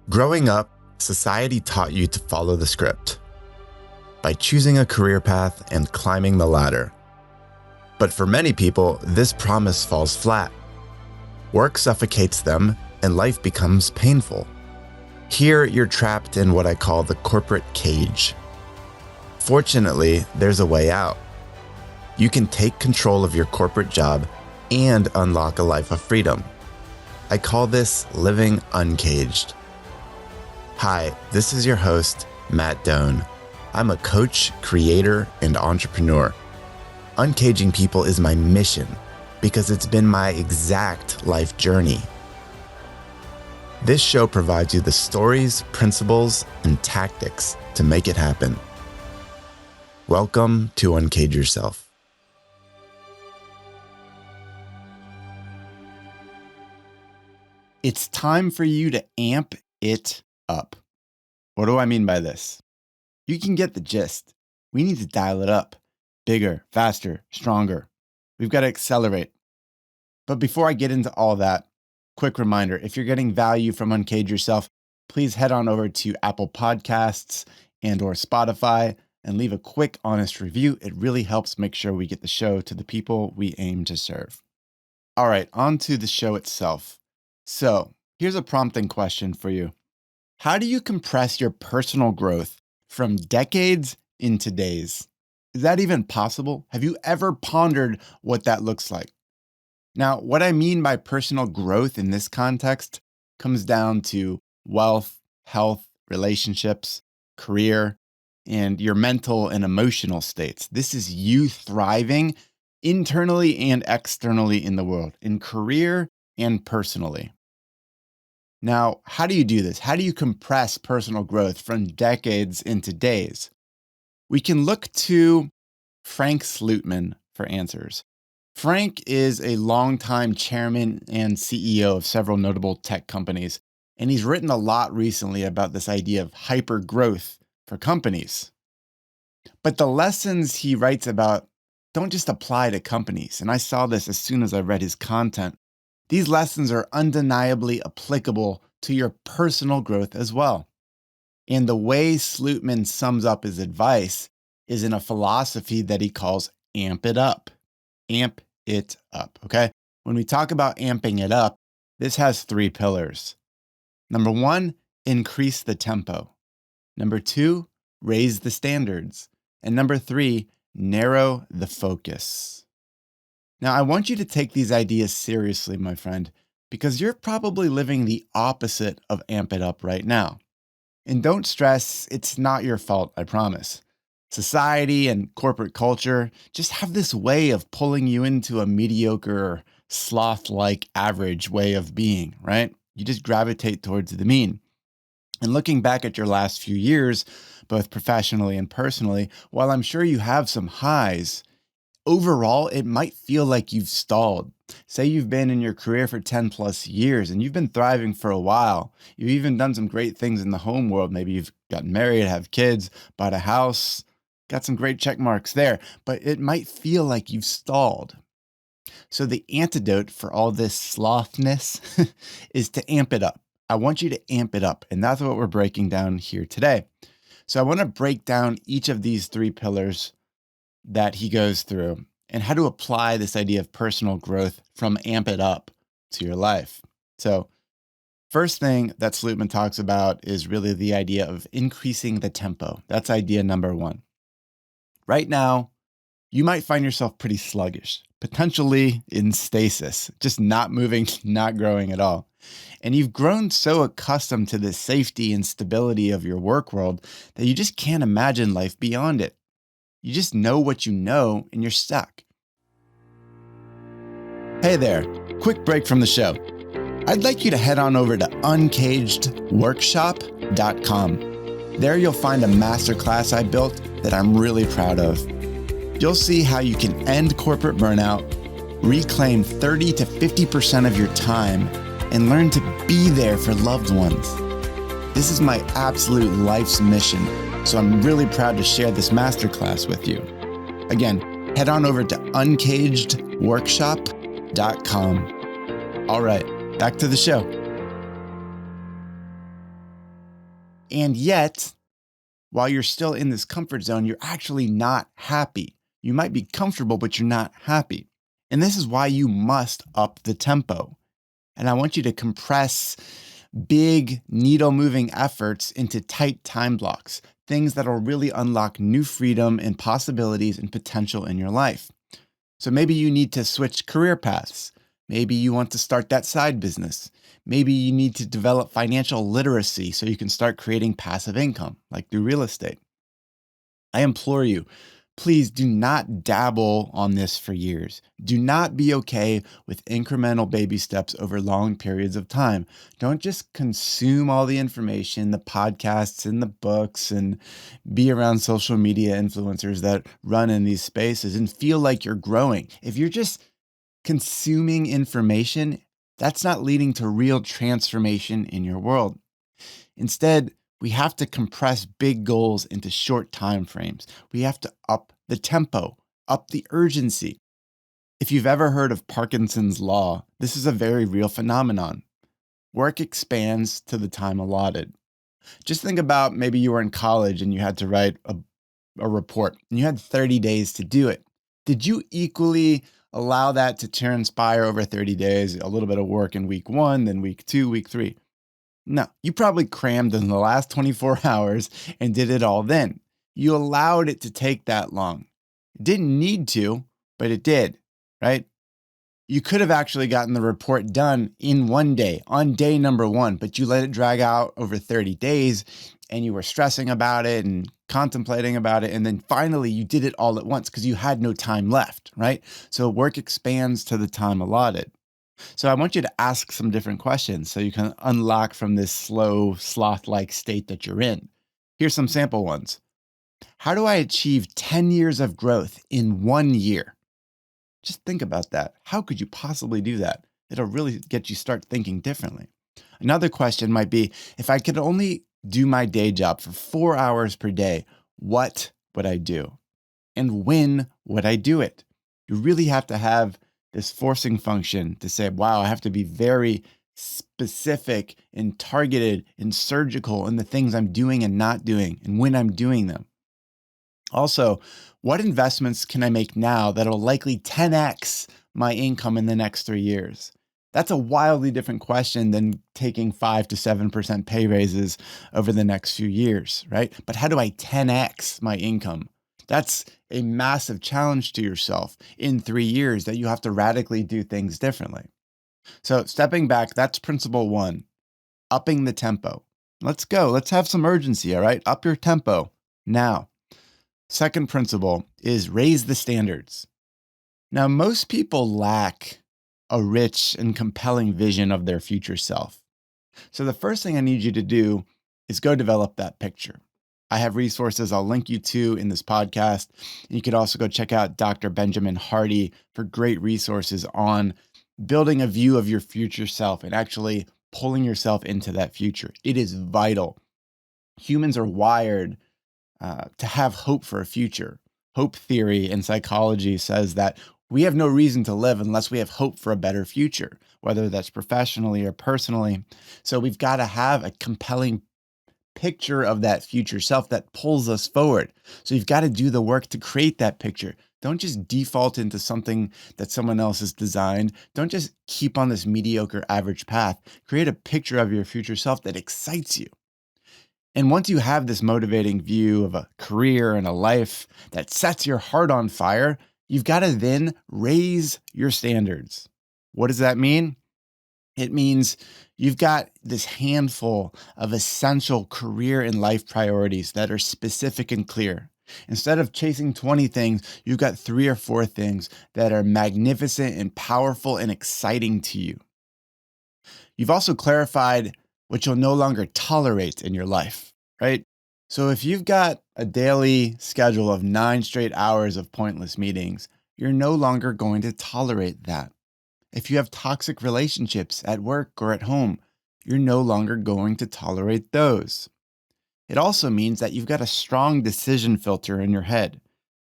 Growing up, society taught you to follow the script by choosing a career path and climbing the ladder. But for many people, this promise falls flat. Work suffocates them and life becomes painful. Here, you're trapped in what I call the corporate cage. Fortunately, there's a way out. You can take control of your corporate job and unlock a life of freedom. I call this living uncaged. Hi, this is your host, Matt Doan. I'm a coach, creator, and entrepreneur. Uncaging people is my mission because it's been my exact life journey. This show provides you the stories, principles, and tactics to make it happen. Welcome to Uncage Yourself. It's time for you to amp it up. What do I mean by this? You can get the gist. We need to dial it up. Bigger, faster, stronger. We've got to accelerate. But before I get into all that, quick reminder, if you're getting value from Uncage Yourself, please head on over to Apple Podcasts and or Spotify and leave a quick, honest review. It really helps make sure we get the show to the people we aim to serve. All right, on to the show itself. So here's a prompting question for you. How do you compress your personal growth from decades into days? Is that even possible? Have you ever pondered what that looks like? Now, what I mean by personal growth in this context comes down to wealth, health, relationships, career, and your mental and emotional states. This is you thriving internally and externally in the world, in career and personally. Now, how do you do this? How do you compress personal growth from decades into days? We can look to Frank Slootman for answers. Frank is a longtime chairman and CEO of several notable tech companies, and he's written a lot recently about this idea of hyper growth for companies. But the lessons he writes about don't just apply to companies, and I saw this as soon as I read his content. These lessons are undeniably applicable to your personal growth as well. And the way Slootman sums up his advice is in a philosophy that he calls amp it up. Amp it up, okay? When we talk about amping it up, this has three pillars. Number one, increase the tempo. Number two, raise the standards. And number three, narrow the focus. Now, I want you to take these ideas seriously, my friend, because you're probably living the opposite of amp it up right now. And don't stress, it's not your fault, I promise. Society and corporate culture just have this way of pulling you into a mediocre, sloth-like average way of being, right? You just gravitate towards the mean. And looking back at your last few years, both professionally and personally, while I'm sure you have some highs, overall, it might feel like you've stalled. Say you've been in your career for 10 plus years and you've been thriving for a while. You've even done some great things in the home world. Maybe you've gotten married, have kids, bought a house, got some great check marks there, but it might feel like you've stalled. So the antidote for all this slothness is to amp it up. I want you to amp it up, and that's what we're breaking down here today. So I want to break down each of these three pillars that he goes through and how to apply this idea of personal growth from amp it up to your life. So first thing that Slootman talks about is really the idea of increasing the tempo. That's idea number one. Right now, you might find yourself pretty sluggish, potentially in stasis, just not moving, not growing at all. And you've grown so accustomed to the safety and stability of your work world that you just can't imagine life beyond it. You just know what you know and you're stuck. Hey there, quick break from the show. I'd like you to head on over to uncagedworkshop.com. There you'll find a masterclass I built that I'm really proud of. You'll see how you can end corporate burnout, reclaim 30 to 50% of your time, and learn to be there for loved ones. This is my absolute life's mission, so I'm really proud to share this masterclass with you. Again, head on over to uncagedworkshop.com. All right, back to the show. And yet, while you're still in this comfort zone, you're actually not happy. You might be comfortable, but you're not happy. And this is why you must up the tempo. And I want you to compress big needle moving efforts into tight time blocks, things that will really unlock new freedom and possibilities and potential in your life. So maybe you need to switch career paths. Maybe you want to start that side business. Maybe you need to develop financial literacy so you can start creating passive income, like through real estate. I implore you, please do not dabble on this for years. Do not be okay with incremental baby steps over long periods of time. Don't just consume all the information, the podcasts and the books, and be around social media influencers that run in these spaces and feel like you're growing. If you're just consuming information, that's not leading to real transformation in your world. Instead, we have to compress big goals into short time frames. We have to up the tempo, up the urgency. If you've ever heard of Parkinson's law, this is a very real phenomenon. Work expands to the time allotted. Just think about maybe you were in college and you had to write a report and you had 30 days to do it. Did you equally allow that to transpire over 30 days, a little bit of work in week 1, then week 2, week 3? No, you probably crammed in the last 24 hours and did it all then. You allowed it to take that long. It didn't need to, but it did, right? You could have actually gotten the report done in one day, on day number 1, but you let it drag out over 30 days and you were stressing about it and contemplating about it. And then finally you did it all at once because you had no time left, right? So work expands to the time allotted. So I want you to ask some different questions so you can unlock from this slow, sloth-like state that you're in. Here's some sample ones. How do I achieve 10 years of growth in 1 year? Just think about that. How could you possibly do that? It'll really get you start thinking differently. Another question might be, if I could only do my day job for 4 hours per day, what would I do? And when would I do it? You really have to have this forcing function to say, wow, I have to be very specific and targeted and surgical in the things I'm doing and not doing and when I'm doing them. Also, what investments can I make now that'll likely 10x my income in the next 3 years? That's a wildly different question than taking 5 to 7% pay raises over the next few years, right? But how do I 10x my income? That's a massive challenge to yourself in 3 years that you have to radically do things differently. So stepping back, that's principle 1, upping the tempo. Let's go. Let's have some urgency, all right? Up your tempo now. Second principle is raise the standards. Now, most people lack a rich and compelling vision of their future self. So the first thing I need you to do is go develop that picture. I have resources I'll link you to in this podcast. You could also go check out Dr. Benjamin Hardy for great resources on building a view of your future self and actually pulling yourself into that future. It is vital. Humans are wired to have hope for a future. Hope theory in psychology says that we have no reason to live unless we have hope for a better future, whether that's professionally or personally. So we've got to have a compelling picture of that future self that pulls us forward. So you've got to do the work to create that picture. Don't just default into something that someone else has designed. Don't just keep on this mediocre average path. Create a picture of your future self that excites you. And once you have this motivating view of a career and a life that sets your heart on fire, you've got to then raise your standards. What does that mean? It means you've got this handful of essential career and life priorities that are specific and clear. Instead of chasing 20 things, you've got 3 or 4 things that are magnificent and powerful and exciting to you. You've also clarified what you'll no longer tolerate in your life, right? So if you've got a daily schedule of 9 straight hours of pointless meetings, you're no longer going to tolerate that. If you have toxic relationships at work or at home, you're no longer going to tolerate those. It also means that you've got a strong decision filter in your head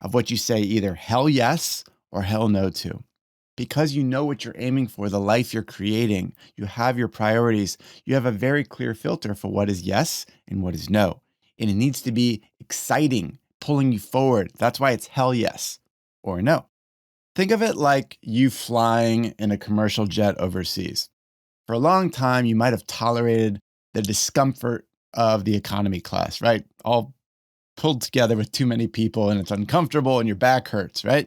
of what you say either hell yes or hell no to. Because you know what you're aiming for, the life you're creating, you have your priorities, you have a very clear filter for what is yes and what is no. And it needs to be exciting, pulling you forward. That's why it's hell yes or no. Think of it like you flying in a commercial jet overseas. For a long time, you might have tolerated the discomfort of the economy class, right? All pulled together with too many people and it's uncomfortable and your back hurts, right?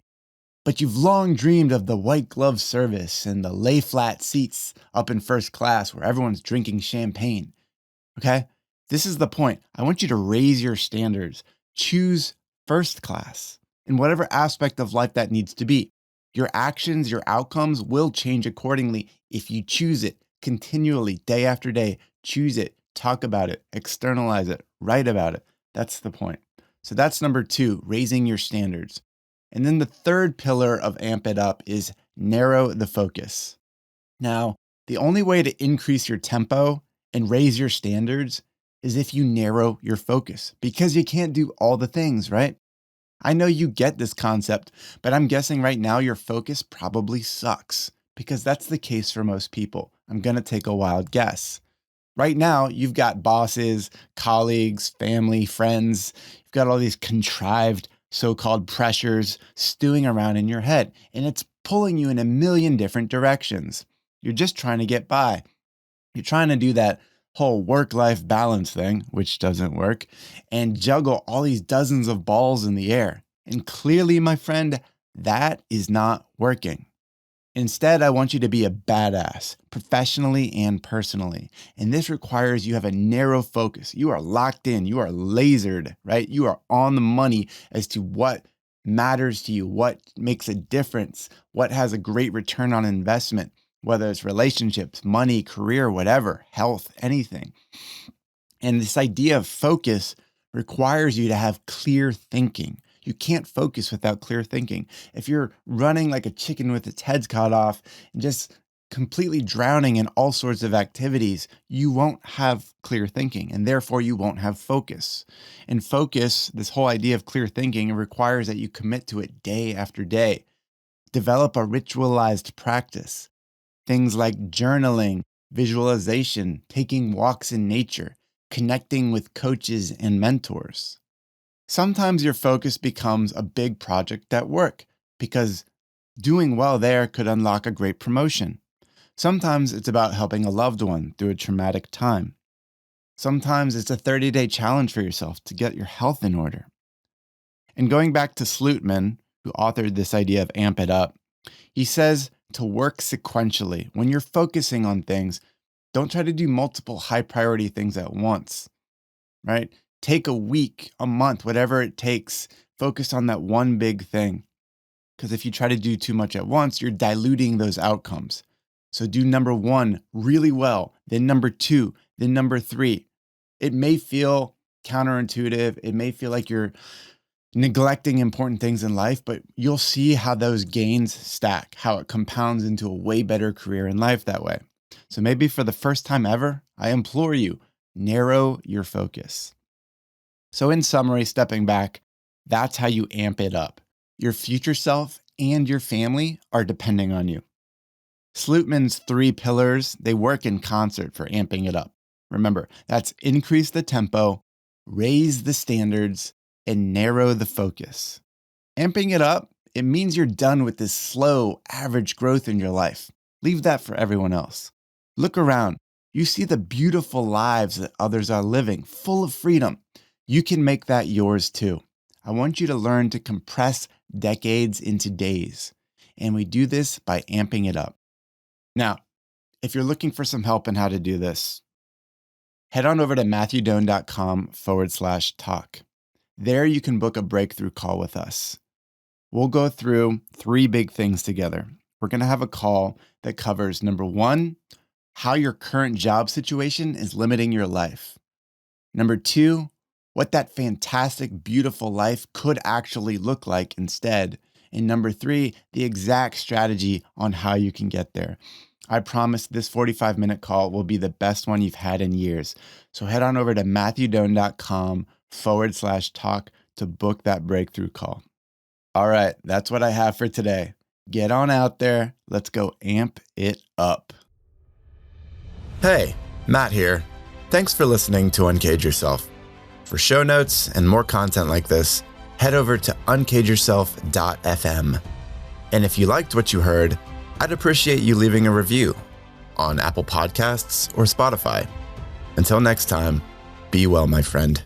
But you've long dreamed of the white glove service and the lay flat seats up in first class where everyone's drinking champagne. Okay? This is the point. I want you to raise your standards. Choose first class in whatever aspect of life that needs to be. Your actions, your outcomes will change accordingly if you choose it continually, day after day. Choose it, talk about it, externalize it, write about it. That's the point. So that's number 2, raising your standards. And then the third pillar of Amp It Up is narrow the focus. Now, the only way to increase your tempo and raise your standards is if you narrow your focus, because you can't do all the things, right? I know you get this concept, but I'm guessing right now your focus probably sucks, because that's the case for most people. I'm going to take a wild guess. Right now, you've got bosses, colleagues, family, friends. You've got all these contrived so-called pressures stewing around in your head, and it's pulling you in a million different directions. You're just trying to get by. You're trying to do that whole work-life balance thing, which doesn't work, and juggle all these dozens of balls in the air. And clearly, my friend, that is not working. Instead, I want you to be a badass, professionally and personally. And this requires you have a narrow focus. You are locked in, you are lasered, right? You are on the money as to what matters to you, what makes a difference, what has a great return on investment, whether it's relationships, money, career, whatever, health, anything. And this idea of focus requires you to have clear thinking. You can't focus without clear thinking. If you're running like a chicken with its head cut off and just completely drowning in all sorts of activities, you won't have clear thinking, and therefore you won't have focus. And focus, this whole idea of clear thinking, requires that you commit to it day after day. Develop a ritualized practice. Things like journaling, visualization, taking walks in nature, connecting with coaches and mentors. Sometimes your focus becomes a big project at work because doing well there could unlock a great promotion. Sometimes it's about helping a loved one through a traumatic time. Sometimes it's a 30-day challenge for yourself to get your health in order. And going back to Slootman, who authored this idea of Amp It Up, he says to work sequentially. When you're focusing on things, don't try to do multiple high priority things at once, right? Take a week, a month, whatever it takes. Focus on that one big thing. Because if you try to do too much at once, you're diluting those outcomes. So do number 1 really well, then number 2, then number 3. It may feel counterintuitive. It may feel like you're neglecting important things in life, but you'll see how those gains stack, how it compounds into a way better career in life that way. So maybe for the first time ever, I implore you, narrow your focus. So in summary, stepping back, that's how you amp it up. Your future self and your family are depending on you. Slootman's 3 pillars, they work in concert for amping it up. Remember, that's increase the tempo, raise the standards, and narrow the focus. Amping it up, it means you're done with this slow, average growth in your life. Leave that for everyone else. Look around. You see the beautiful lives that others are living, full of freedom. You can make that yours too. I want you to learn to compress decades into days. And we do this by amping it up. Now, if you're looking for some help in how to do this, head on over to matthewdoan.com/talk. There you can book a breakthrough call with us. We'll go through 3 big things together. We're going to have a call that covers number 1, how your current job situation is limiting your life. Number 2, what that fantastic, beautiful life could actually look like instead. And number 3, the exact strategy on how you can get there. I promise this 45-minute call will be the best one you've had in years. So head on over to matthewdoan.com/talk to book that breakthrough call. All right, that's what I have for today. Get on out there. Let's go amp it up. Hey, Matt here. Thanks for listening to Uncage Yourself. For show notes and more content like this, head over to uncageyourself.fm. And if you liked what you heard, I'd appreciate you leaving a review on Apple Podcasts or Spotify. Until next time, be well, my friend.